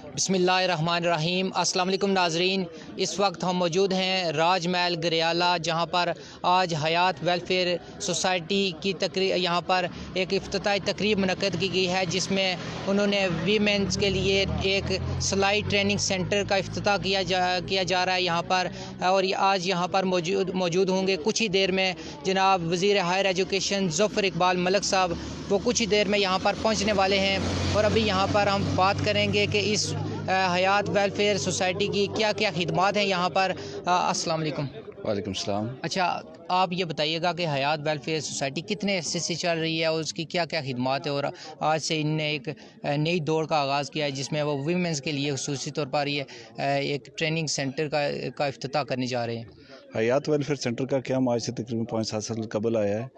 बिस्मिल्लाहिर्रहमानिर्रहीम। अस्सलाम वालेकुम नाजरीन, इस वक्त हम मौजूद हैं राज महल गरियाला, जहाँ पर आज हयात वेलफेयर सोसाइटी की यहाँ पर एक इफ्तिताही तकरीब मुनक्कद की गई है, जिसमें उन्होंने वीमेंस के लिए एक सिलाई ट्रेनिंग सेंटर का इफ्तिताह किया जा रहा है यहाँ पर। और आज यहाँ पर मौजूद होंगे कुछ ही देर में जनाब वज़ीर हायर एजुकेशन ज़फ़र इकबाल मलिक साहब, वो कुछ ही देर में यहाँ पर पहुँचने वाले हैं। और अभी यहाँ पर हम बात करेंगे कि इस हयात वेलफेयर सोसाइटी की क्या क्या खिदमात हैं यहाँ पर। अस्सलाम वालेकुम। वालेकुम सलाम। अच्छा, आप ये बताइएगा कि हयात वेलफेयर सोसाइटी कितने अरसे से चल रही है और उसकी क्या क्या खिदमात है, और आज से इनने एक नई दौर का आगाज़ किया है जिसमें वो वीमेंस के लिए खुसूसी तौर पर ये एक ट्रेनिंग सेंटर का इफ्तिताह करने जा रहे हैं। हयात वेलफेयर सेंटर का क्या आज से तकरीबन 5-7 साल कबल आया है।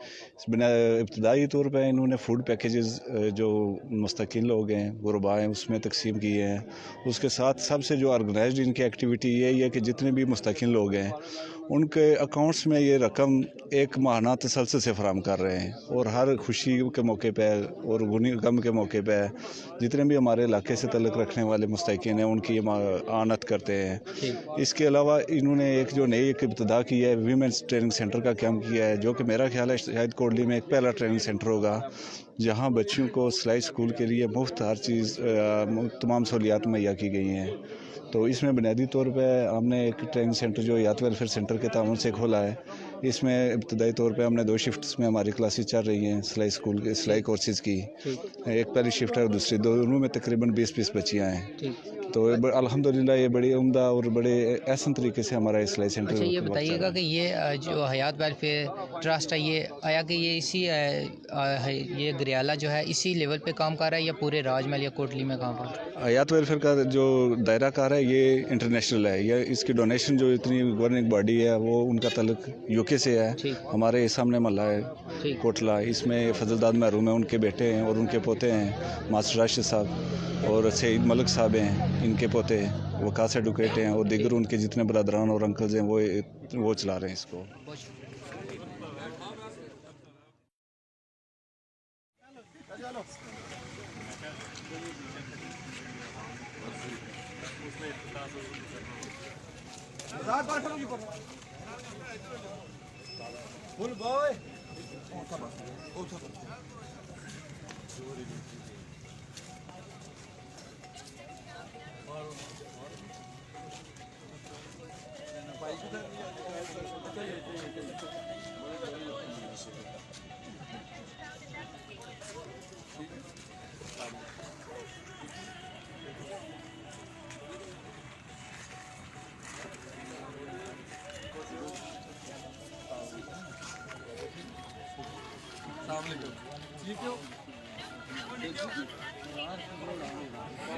बिना इब्तदाई तौर पर इन्होंने फूड पैकेजेस जो मुस्तकिन लोग हैं, गुरबा हैं, उसमें तकसीम किए हैं। उसके साथ सबसे जो ऑर्गेनाइज्ड इनकी एक्टिविटी ये है कि जितने भी मुस्तकिन लोग हैं उनके अकाउंट्स में ये रकम एक माहाना तसलसल से फराम कर रहे हैं, और हर खुशी के मौके पर और गम के मौके पर जितने भी हमारे इलाके से तल्लुक़ रखने वाले मुस्तकिन हैं उनकी आनत करते हैं। इसके अलावा इन्होंने एक जो नई एक इब्तिदा की है वीमेंस ट्रेनिंग सेंटर का काम किया है, जो कि मेरा ख्याल है शायद कोटली में एक पहला ट्रेनिंग सेंटर होगा जहाँ बच्चियों को सिलाई स्कूल के लिए मुफ्त हर चीज़ तमाम सहूलियात मुहैया की गई हैं। तो इसमें बुनियादी तौर पे हमने एक ट्रेनिंग सेंटर जो हयात वेलफेयर सेंटर के ताउन से खोला है। इसमें इब्तदाई तौर पे हमने 2 शिफ्ट्स में हमारी क्लासेस चल रही हैं सिलाई स्कूल के सिलाई कोर्सेज़ की। एक पहली शिफ्ट है और दूसरी, दोनों में तकरीबन 20-20 बच्चियाँ हैं। तो अल्हम्दुलिल्लाह ये बड़ी उम्दा और बड़े एहसन तरीके से हमारा सिलाई सेंटर। अच्छा, ये बताइएगा कि ये जो हयात वेलफेयर ट्रस्ट है, ये आया कि ये इसी ये गरियाला जो है इसी लेवल पे काम कर रहा है या पूरे राजमहल या कोटली में काम कर रहा है? हयात वेलफेयर का जो दायरा कार है ये इंटरनेशनल है। ये इसकी डोनेशन जो इतनी गवर्निंग बॉडी है वो उनका तल्लुक यूके से है। हमारे सामने महल्ला है कोटला, इसमें फजलदाद महरूम है, उनके बेटे हैं और उनके पोते हैं, मास्टर राशिद साहब और सईद मलिक साहब हैं, इनके पोते वकास एडवोकेट हैं, और दीगर उनके जितने बरदरान और अंकल्स हैं वो चला रहे हैं इसको। फुल बॉय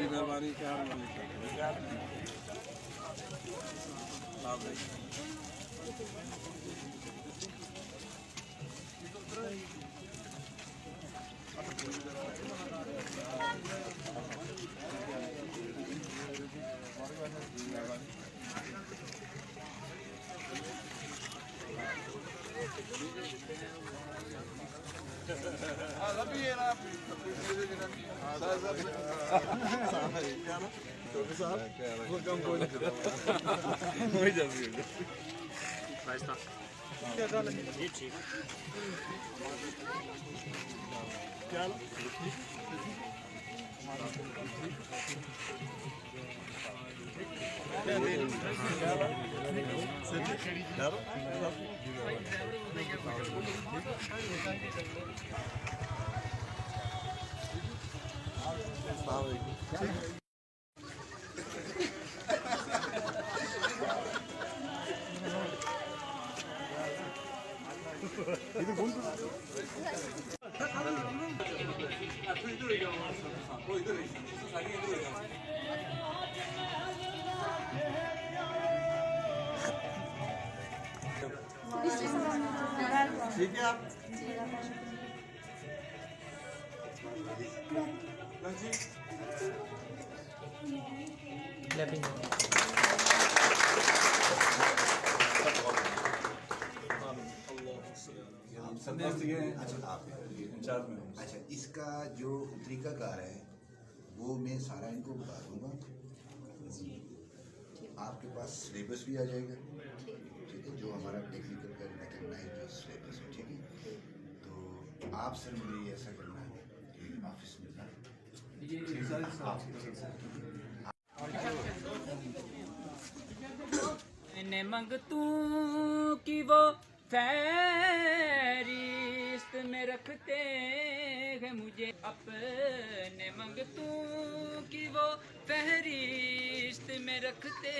मेहरबानी क्या ठीक है आप अच्छा, इसका जो तरीकाकार है वो मैं सारा इनको बता दूंगा। آپ کے پاس سلیبس بھی آ جائے گا، ٹھیک ہے، جو ہمارا ٹیکنیکل کا ریکگنائز جو سلیبس ہے، ٹھیک ہے. تو آپ سر مجھے ایسا کرنا ہے کہ آفس میں نے منگتوں کی وہ فہرست میں رکھتے ہیں مجھے، اپنے منگتوں کی وہ فہرست میں رکھتے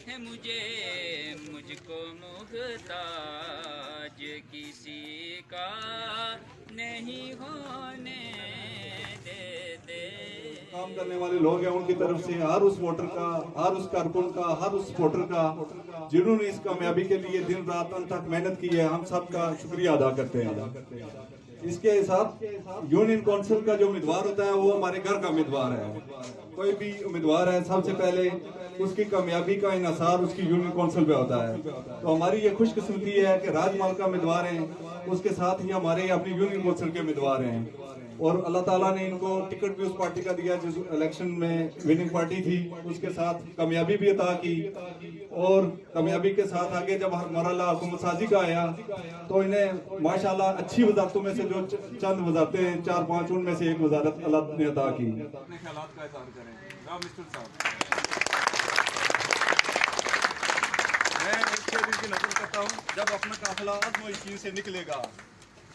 ہیں مجھے، مجھ کو محتاج کسی کا نہیں ہونے دیتے. کام کرنے والے لوگ ہیں ان کی طرف سے ہر اس ووٹر کا، ہر اس کارکن کا، ہر اس ووٹر کا جنہوں نے اس کامیابی کے لیے دن رات ان تک محنت کی ہے، ہم سب کا شکریہ ادا کرتے ہیں. اس کے ساتھ یونین کونسل کا جو امیدوار ہوتا ہے وہ ہمارے گھر کا امیدوار ہے. کوئی بھی امیدوار ہے سب سے پہلے اس کی کامیابی کا انحصار اس کی یونین کونسل پہ ہوتا ہے. تو ہماری یہ خوش قسمتی ہے کہ راج مال کا امیدوار ہیں، اس کے ساتھ ہی ہمارے اپنی یونین کونسل کے امیدوار ہیں. اور اللہ تعالیٰ نے ان کو ٹکٹ بھی اس پارٹی کا دیا جس الیکشن میں وننگ پارٹی تھی، اس کے ساتھ کامیابی بھی عطا کی. اور کامیابی کے ساتھ آگے جب مرحلہ حکومت سازی کا آیا تو انہیں ماشاءاللہ اچھی وزارتوں میں سے جو چند وزارتیں ہیں 4-5 ان میں سے ایک وزارت اللہ نے عطا کی. اپنے خیالات کا اظہار کریں. مسٹر صاحب، میں ایک چیز کی نظر کرتا ہوں، جب اپنا قافلہ عزم و یقین سے نکلے گا،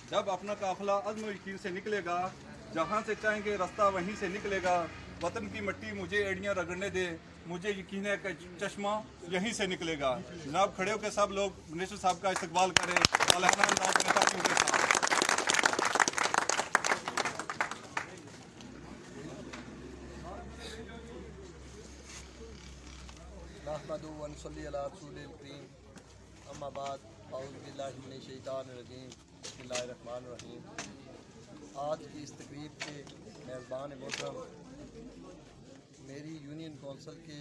جب اپنا قافلہ عزم و یقین سے نکلے گا، جہاں سے چاہیں گے رستہ وہیں سے نکلے گا. وطن کی مٹی مجھے ایڑیاں رگڑنے دے، مجھے یقین ہے کہ چشمہ یہیں سے نکلے گا. جناب کھڑے ہو کے سب لوگ منسٹر صاحب کا استقبال کریں. سالانہ انداز میں تاکیوں کے ساتھ. نحمدہ و نصلی علی رسول الکریم، اما بعد، اعوذ باللہ من الشیطان الرجیم، بسم اللہ الرحمن الرحیم. آج کی اس تقریب کے میزبان محترم میری یونین کونسل کے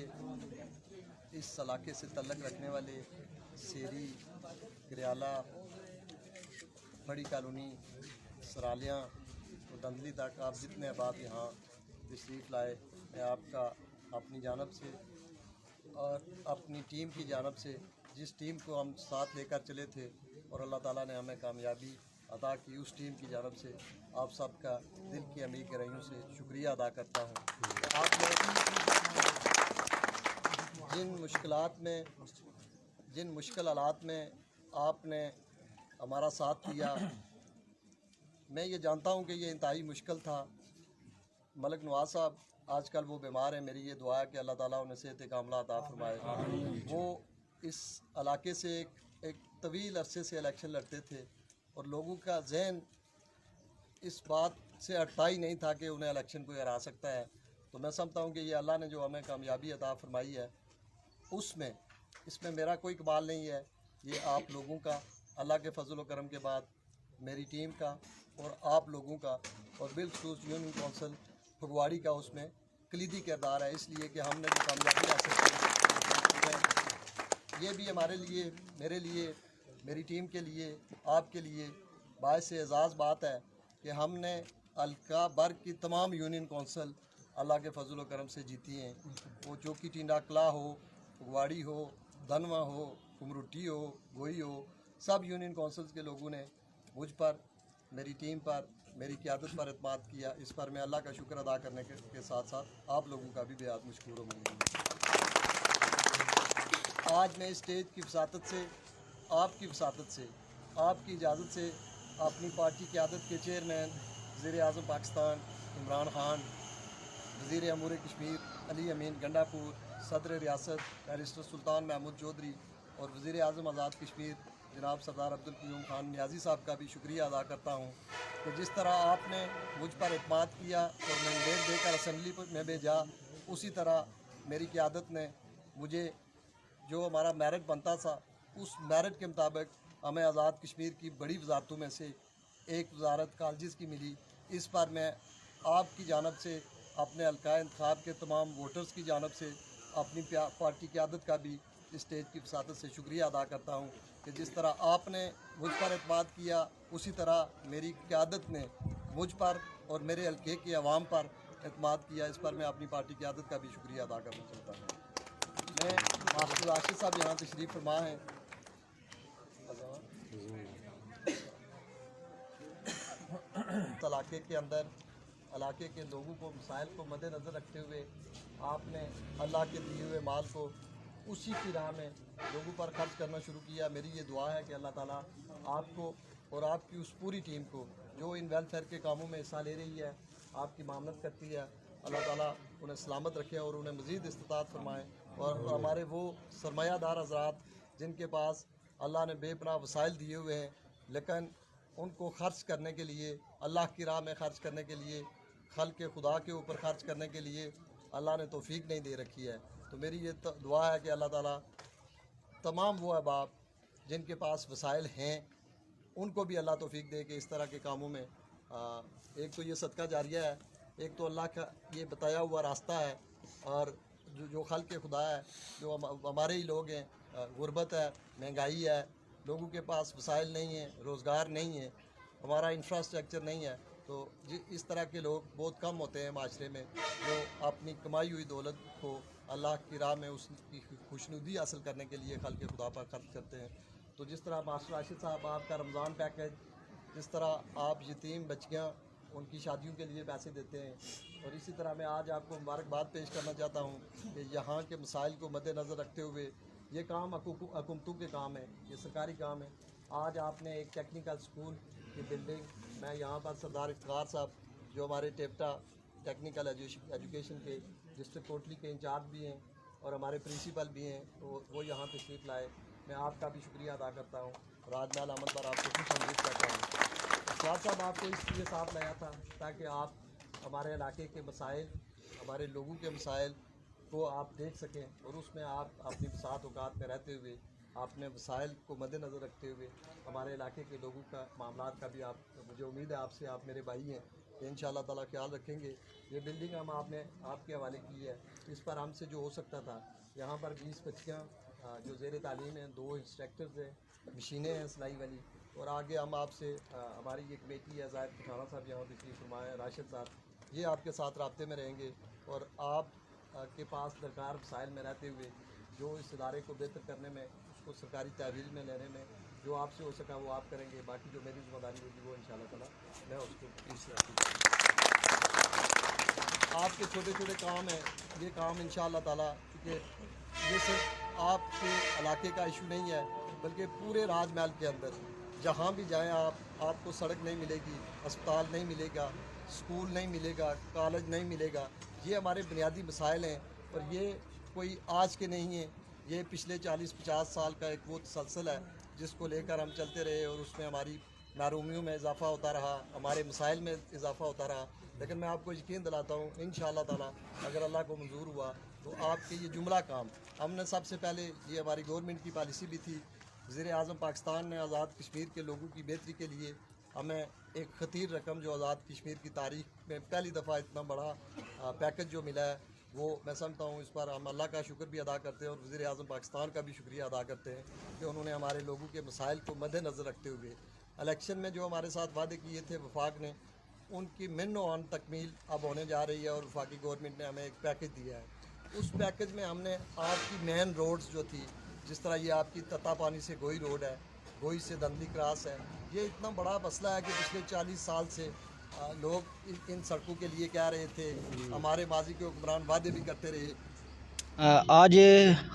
اس علاقے سے تعلق رکھنے والے سیری، گریالہ، بڑی کالونی، سرالیاں اور دندلی تک آپ جتنے احباب یہاں تشریف لائے، میں آپ کا اپنی جانب سے اور اپنی ٹیم کی جانب سے، جس ٹیم کو ہم ساتھ لے کر چلے تھے اور اللہ تعالیٰ نے ہمیں کامیابی عطا کی، اس ٹیم کی جانب سے آپ سب کا دل کی عمیق گہرائیوں سے شکریہ ادا کرتا ہوں. آپ نے جن مشکل حالات میں آپ نے ہمارا ساتھ دیا، میں یہ جانتا ہوں کہ یہ انتہائی مشکل تھا. ملک نواز صاحب آج کل وہ بیمار ہیں، میری یہ دعا ہے کہ اللہ تعالیٰ انہیں صحت کاملہ عطا فرمائے. وہ اس علاقے سے ایک طویل عرصے سے الیکشن لڑتے تھے اور لوگوں کا ذہن اس بات سے ہٹتا ہی نہیں تھا کہ انہیں الیکشن کوئی ہرا سکتا ہے. تو میں سمجھتا ہوں کہ یہ اللہ نے جو ہمیں کامیابی عطا فرمائی ہے اس میں میرا کوئی کمال نہیں ہے، یہ آپ لوگوں کا، اللہ کے فضل و کرم کے بعد میری ٹیم کا اور آپ لوگوں کا، اور بالخصوص یونین کونسل پھگواڑی کا اس میں کلیدی کردار ہے. اس لیے کہ ہم نے جو کامیابی حاصل کی ہے، یہ بھی ہمارے لیے، میرے لیے، میری ٹیم کے لیے، آپ کے لیے باعث اعزاز بات ہے کہ ہم نے حلقہ بر کی تمام یونین کونسل اللہ کے فضل و کرم سے جیتی ہیں. وہ چوکی ٹینڈا کلا ہو، پھگواڑی ہو، دھنوا ہو، کمروٹی ہو، گوئی ہو، سب یونین کونسلز کے لوگوں نے مجھ پر، میری ٹیم پر، میری قیادت پر اعتماد کیا. اس پر میں اللہ کا شکر ادا کرنے کے ساتھ ساتھ آپ لوگوں کا بھی بہت مشکور ہوں. آج میں اس اسٹیج کی وساطت سے، آپ کی وساطت سے، آپ کی اجازت سے، اپنی پارٹی قیادت کے چیئرمین وزیر اعظم پاکستان عمران خان، وزیر امور کشمیر علی امین گنڈا پور، صدر ریاست بیرسٹر سلطان محمود چودھری اور وزیر اعظم آزاد کشمیر جناب سردار عبدالقیوم خان نیازی صاحب کا بھی شکریہ ادا کرتا ہوں کہ جس طرح آپ نے مجھ پر اعتماد کیا اور مینڈیٹ دے کر اسمبلی میں بھیجا، اسی طرح میری قیادت نے مجھے جو ہمارا میرٹ بنتا تھا اس میرٹ کے مطابق ہمیں آزاد کشمیر کی بڑی وزارتوں میں سے ایک وزارت کالجز کی ملی. اس پر میں آپ کی جانب سے، اپنے حلقہ انتخاب کے تمام ووٹرز کی جانب سے، اپنی پارٹی قیادت کا بھی اس اسٹیج کی وساطت سے شکریہ ادا کرتا ہوں کہ جس طرح آپ نے مجھ پر اعتماد کیا، اسی طرح میری قیادت نے مجھ پر اور میرے حلقے کے عوام پر اعتماد کیا. اس پر میں اپنی پارٹی قیادت کا بھی شکریہ ادا کرنا چاہتا ہوں. मैं मास्टर राशिद साहब यहाँ तशरीफ़ फरमा हैं। इलाके के अंदर इलाके के लोगों को मसाइल को मद्देनज़र रखते हुए आपने अल्लाह के दिए हुए माल को उसी की राह में लोगों पर खर्च करना शुरू किया। मेरी ये दुआ है कि अल्लाह ताला आपको और आपकी उस पूरी टीम को जो इन वेलफेयर के कामों में हिस्सा ले रही है, आपकी मामलत करती है, अल्लाह ताला उन्हें सलामत रखे और उन्हें मज़ीद इस्तिताअत फरमाए। और हमारे वो सरमायादार हज़रात जिनके पास अल्लाह ने बेपनाह वसाइल दिए हुए हैं, लेकिन उनको खर्च करने के लिए, अल्लाह की राह में खर्च करने के लिए, खल के खुदा के ऊपर खर्च करने के लिए अल्लाह ने तौफीक नहीं दे रखी है। तो मेरी ये दुआ है कि अल्लाह ताला तमाम वो अहबाब जिनके पास वसाइल हैं उनको भी अल्लाह तौफीक दे कि इस तरह के कामों में एक तो ये सदका जारिया है, एक तो अल्लाह का ये बताया हुआ रास्ता है, और जो खल के खुदा है, जो हमारे ही लोग हैं, गुर्बत है, महंगाई है, लोगों के पास वसाइल नहीं है, रोज़गार नहीं है, हमारा इंफ्रास्ट्रक्चर नहीं है, तो इस तरह के लोग बहुत कम होते हैं माशरे में जो अपनी कमाई हुई दौलत को अल्लाह की राह में उसकी खुशनुदी हासिल करने के लिए खल के खुदा पर खर्च करते हैं। तो जिस तरह मास्टर राशिद साहब आपका रमज़ान पैकेज, जिस तरह आप यतीम बच्चियाँ उनकी शादियों के लिए पैसे देते हैं, और इसी तरह मैं आज आपको मुबारकबाद पेश करना चाहता हूँ कि यहाँ के मसाइल को मद्देनज़र रखते हुए ये काम हुकूमतों के काम है, ये सरकारी काम है। आज आपने एक टेक्निकल स्कूल की बिल्डिंग, मैं यहाँ पर सरदार इफ्तिखार साहब जो हमारे टेप्टा टेक्निकल एजुकेशन के डिस्ट्रिक्ट कोटली के इंचार्ज भी हैं और हमारे प्रिंसिपल भी हैं, तो वो यहाँ तशरीफ़ लाए, मैं आपका भी शुक्रिया अदा करता हूँ। राजमहल अमल पर आपको खुश आमदीद करता हूँ। इफ्तिखार साहब आपको इसलिए साथ लाया था ताकि आप हमारे इलाके के मसाइल, हमारे लोगों के मसाइल को आप देख सकें, और उसमें आप अपनी बसात औकात में रहते हुए आपने वसाइल को मद्देनज़र रखते हुए हमारे इलाके के लोगों का मामलात का भी आप, मुझे उम्मीद है आपसे, आप मेरे भाई हैं, इंशाअल्लाह ताला ख्याल रखेंगे। ये बिल्डिंग हम आपने आपके हवाले की है, इस पर हमसे जो हो सकता था, यहाँ पर 20 बच्चियाँ जो ज़ेर तालीम हैं, 2 इंस्ट्रक्टर्स हैं, मशीनें हैं सिलाई वाली, और आगे हम आपसे हमारी ये कमेटी है, ज़ाहिद पठाना साहब यहाँ तशरीफ़ फरमाए, राशिद साहब, ये आपके साथ राब्ते में रहेंगे, और आप के पास दरकार वसाइल में रहते हुए जो इस इदारे को बेहतर करने में, उसको सरकारी तहवील में लेने में जो आपसे हो सका वो आप करेंगे। बाकी जो मेरी जिम्मेदारी होगी वो इंशाअल्लाह ताला मैं उसको आपके छोटे छोटे काम हैं, ये काम इंशाअल्लाह ताला, क्योंकि ये सिर्फ आपके इलाके का इशू नहीं है, बल्कि पूरे राजमहल के अंदर जहाँ भी जाएँ आपको सड़क नहीं मिलेगी, अस्पताल नहीं मिलेगा, स्कूल नहीं मिलेगा, कॉलेज नहीं मिलेगा। ये हमारे बुनियादी मसाइल हैं, और ये कोई आज के नहीं हैं, ये पिछले 40-50 साल का एक वो तसलसल है जिसको लेकर हम चलते रहे, और उसमें हमारी महरूमियों में इजाफ़ा होता रहा, हमारे मसाइल में इजाफ़ा होता रहा। लेकिन मैं आपको यकीन दिलाता हूँ इंशाअल्लाह ताला अगर अल्लाह को मंजूर हुआ तो आपके ये जुमला काम हमने सबसे पहले, ये हमारी गवर्नमेंट की पॉलिसी भी थी, वज़ीर आज़म पाकिस्तान ने आज़ाद कश्मीर के लोगों की बेहतरी के लिए हमें एक ख़तीर रकम जो आज़ाद कश्मीर की तारीख़ में पहली दफ़ा इतना बड़ा पैकेज जो मिला है, वो मैं समझता हूँ इस पर हम अल्लाह का शुक्र भी अदा करते हैं, और वज़ीर आज़म पाकिस्तान का भी शुक्रिया अदा करते हैं कि उन्होंने हमारे लोगों के मसाइल को मद्देनज़र रखते हुए इलेक्शन में जो हमारे साथ वादे किए थे वफाक ने, उनकी मिन ऑन तकमील अब होने जा रही है, और वफाकी गवर्नमेंट ने हमें एक पैकेज दिया है। उस पैकेज में हमने आपकी मेन रोड्स जो थी, जिस तरह ये आपकी तता पानी से गोई रोड है, गोई से दंदी क्रॉस है, ये इतना बड़ा मसला है कि पिछले 40 साल से लोग इन सड़कों के लिए कह रहे थे, हमारे माजी के हुक्मरान वादे भी करते रहे। आज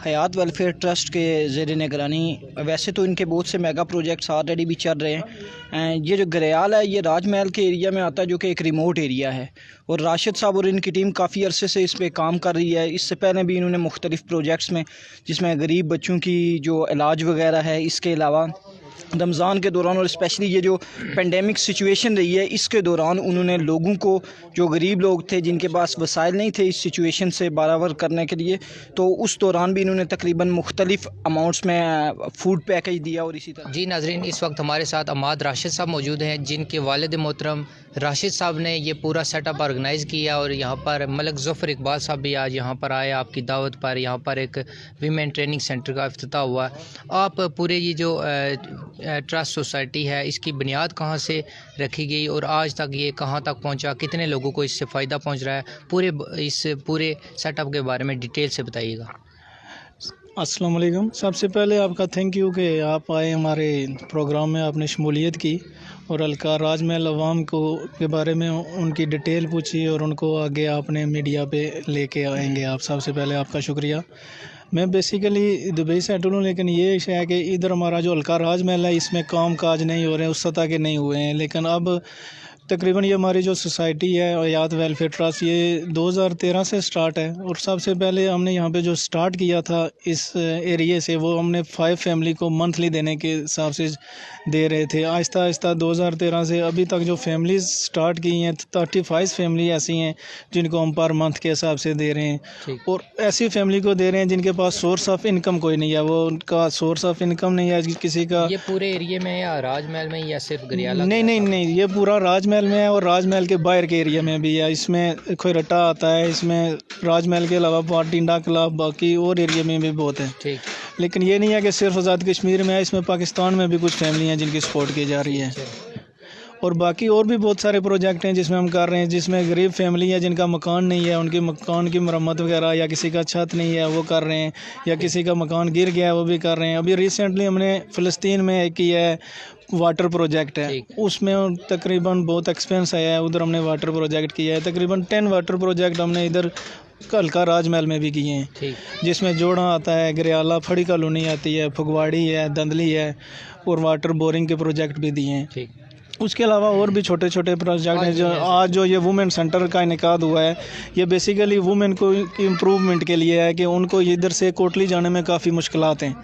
हयात वेलफेयर ट्रस्ट के ज़ेर निगरानी, वैसे तो इनके बहुत से मेगा प्रोजेक्ट्स ऑलरेडी भी चल रहे हैं। ये जो गरेयाल है ये राजमहल के एरिया में आता है, जो कि एक रिमोट एरिया है, और राशिद साहब और इनकी टीम काफ़ी अरसे से इस पर काम कर रही है। इससे पहले भी इन्होंने मुख्तलिफ़ प्रोजेक्ट्स में, जिसमें गरीब बच्चों की जो इलाज वगैरह है, इसके अलावा रमज़ान के दौरान और स्पेशली ये जो पेंडेमिक सिचुएशन रही है इसके दौरान उन्होंने लोगों को, जो गरीब लोग थे जिनके पास वसाइल नहीं थे इस सिचुएशन से बराबर करने के लिए, तो उस दौरान भी इन्होंने तकरीबन मुख्तलिफ अमाउंट्स में फ़ूड पैकेज दिया। और इसी तरह जी नाजरीन, इस वक्त हमारे साथ अमाद राशिद साहब मौजूद हैं, जिनके वालिद मोहतरम राशिद साहब ने ये पूरा सेटअप ऑर्गेनाइज़ किया, और यहाँ पर मलक ज़फ़र इकबाल साहब भी आज यहाँ पर आए आपकी दावत पर। यहाँ पर एक वीमेन ट्रेनिंग सेंटर का इफ्तिताह हुआ। आप पूरे ये जो ट्रस्ट सोसाइटी है इसकी बुनियाद कहाँ से रखी गई और आज तक ये कहाँ तक पहुँचा, कितने लोगों को इससे फ़ायदा पहुँच रहा है, इस पूरे सेटअप के बारे में डिटेल से बताइएगा। अस्सलाम वालेकुम। सबसे पहले आपका थैंक यू कि आप आए हमारे प्रोग्राम में, आपने शमूलियत की और अलका राज महल अवाम को के बारे में उनकी डिटेल पूछी और उनको आगे आपने मीडिया पे लेके आएंगे आप। सबसे पहले आपका शुक्रिया। मैं बेसिकली दुबई से सेटल हूँ, लेकिन ये है कि इधर हमारा जो अलका राज महल है इसमें काम काज नहीं हो रहे हैं, उस सतह के नहीं हुए हैं। लेकिन अब तकरीबन ये हमारी जो सोसाइटी है हयात वेलफेयर ट्रस्ट, ये 2013 से स्टार्ट है। और सबसे पहले हमने यहाँ पे जो स्टार्ट किया था इस एरिए से, वो हमने 5 फैमिली को मंथली देने के हिसाब से दे रहे थे। आहिस्ता आहिस्ता 2013 से अभी तक जो फैमिलीज स्टार्ट की हैं 35 फैमिली ऐसी हैं जिनको हम पर मंथ के हिसाब से दे रहे हैं। और ऐसी फैमिली को दे रहे हैं जिनके पास सोर्स ऑफ इनकम कोई नहीं है, वो उनका सोर्स ऑफ इनकम नहीं है किसी का। ये पूरे एरिया में या राजमहल में या सिर्फ गरियाला? नहीं, ये पूरा राजमहल में है और राजमहल के बाहर के एरिया में भी है। इसमें खोरट्टा आता है, इसमें राजमहल के अलावा पाटिंडा क्लब, बाकी और एरिया में भी बहुत है। ठीक। लेकिन ये नहीं है कि सिर्फ आज़ाद कश्मीर में है, इसमें पाकिस्तान में भी कुछ फैमिली हैं जिनकी सपोर्ट की जा रही है। और बाकी और भी बहुत सारे प्रोजेक्ट हैं जिसमें हम कर रहे हैं, जिसमें गरीब फैमिली है जिनका मकान नहीं है, उनके मकान की मरम्मत वगैरह, या किसी का छत नहीं है वो कर रहे हैं, या किसी का मकान गिर गया है वो भी कर रहे हैं। अभी रिसेंटली हमने फ़लस्तीन में एक किया है वाटर प्रोजेक्ट है, उसमें तकरीबन बहुत एक्सपेंस आया है, उधर हमने वाटर प्रोजेक्ट किया है। तकरीबन 10 वाटर प्रोजेक्ट हमने इधर अलका राजमहल में भी किए हैं, जिसमें जोड़ा आता है, गरियाला फड़ी कॉलोनी आती है, फगवाड़ी है, दंदली है, और वाटर बोरिंग के प्रोजेक्ट भी दिए हैं। उसके अलावा और भी छोटे छोटे प्रोजेक्ट हैं। जो आज जो ये वुमेन सेंटर का इनेकाद हुआ है, ये बेसिकली वुमेन को इम्प्रूवमेंट के लिए है कि उनको इधर से कोटली जाने में काफ़ी मुश्किलात हैं,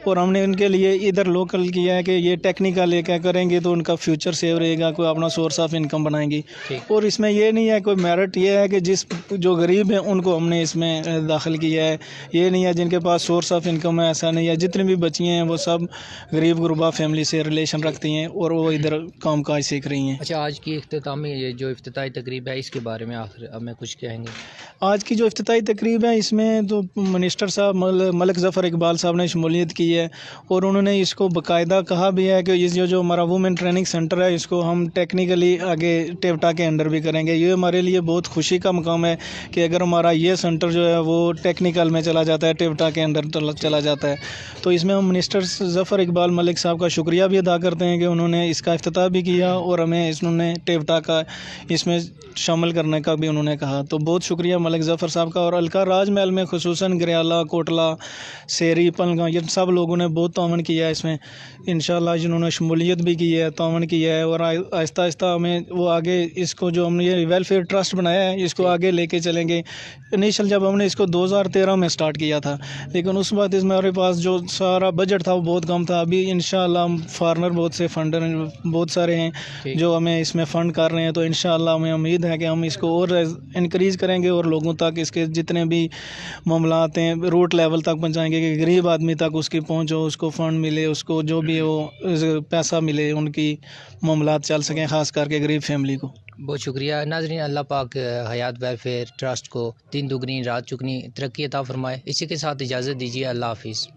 और हमने उनके लिए इधर लोकल किया है कि ये टेक्निकल क्या करेंगे तो उनका फ्यूचर सेव रहेगा, कोई अपना सोर्स ऑफ इनकम बनाएंगी। और इसमें ये नहीं है कोई मेरिट, ये है कि जिस जो गरीब हैं उनको हमने इसमें दाखिल किया है। ये नहीं है जिनके पास सोर्स ऑफ इनकम है, ऐसा नहीं है। जितनी भी बच्चियाँ हैं वो सब गरीब गुरबा फैमिली से रिलेशन रखती हैं और वो इधर काम काज सीख रही हैं। अच्छा, आज की इख्तितामी ये जो इफ्तिताई तकरीब है इसके बारे में आखिर अब मैं कुछ कहेंगे? आज की जो इफ्तिताई तकरीब है इसमें तो मिनिस्टर साहब मलिक ज़फ़र इकबाल साहब ने शमूलियत की है, और उन्होंने इसको बाकायदा कहा भी है कि इस जो हमारा वुमेन ट्रेनिंग सेंटर है इसको हम टेक्निकली आगे टेवटा के अंडर भी करेंगे। ये हमारे लिए बहुत खुशी का मकाम है कि अगर हमारा ये सेंटर जो है वो टेक्निकल में चला जाता है, टेवटा के अंडर चला जाता है, तो इसमें हम मिनिस्टर ज़फ़र इकबाल मलिक साहब का शुक्रिया भी अदा करते हैं कि उन्होंने इसका इफ्तिताह भी किया और हमें इन्होंने टेवटा का इसमें शामिल करने का भी उन्होंने कहा। तो बहुत शुक्रिया मलिक ज़फ़र साहब का। और अलका राजमहल में खुसूसन गरियाला, कोटला, सेरी, पलगा, ये सब लोगों ने बहुत तावन किया है इसमें। इंशाल्लाह जिन्होंने शमूलियत भी की है, तावन किया है, और आहिस्ता आहिस्ता हमें वो आगे इसको जो हमने ये वेलफेयर ट्रस्ट बनाया है इसको आगे लेके चलेंगे। इनिशियल जब हमने इसको 2013 में स्टार्ट किया था, लेकिन उस वक्त हमारे पास जो सारा बजट था वो बहुत कम था। अभी इंशाल्लाह फार्मर बहुत से फंडर बहुत सारे हैं जो हमें इसमें फ़ंड कर रहे हैं, तो इंशाल्लाह हमें उम्मीद है कि हम इसको और इनक्रीज़ करेंगे और लोगों तक इसके जितने भी मामलात हैं रूट लेवल तक पहुंचाएंगे कि गरीब आदमी तक उसकी पहुंच हो, उसको फ़ंड मिले, उसको जो भी हो पैसा मिले, उनकी मामलात चल सकें, ख़ास करके गरीब फैमिली को। बहुत शुक्रिया नाज़रीन। अल्लाह पाक हयात वेलफेयर ट्रस्ट को दिन दुगनी रात चुगनी तरक्की अता फरमाए। इसी के साथ इजाज़त दीजिए। अल्लाह हाफिज़।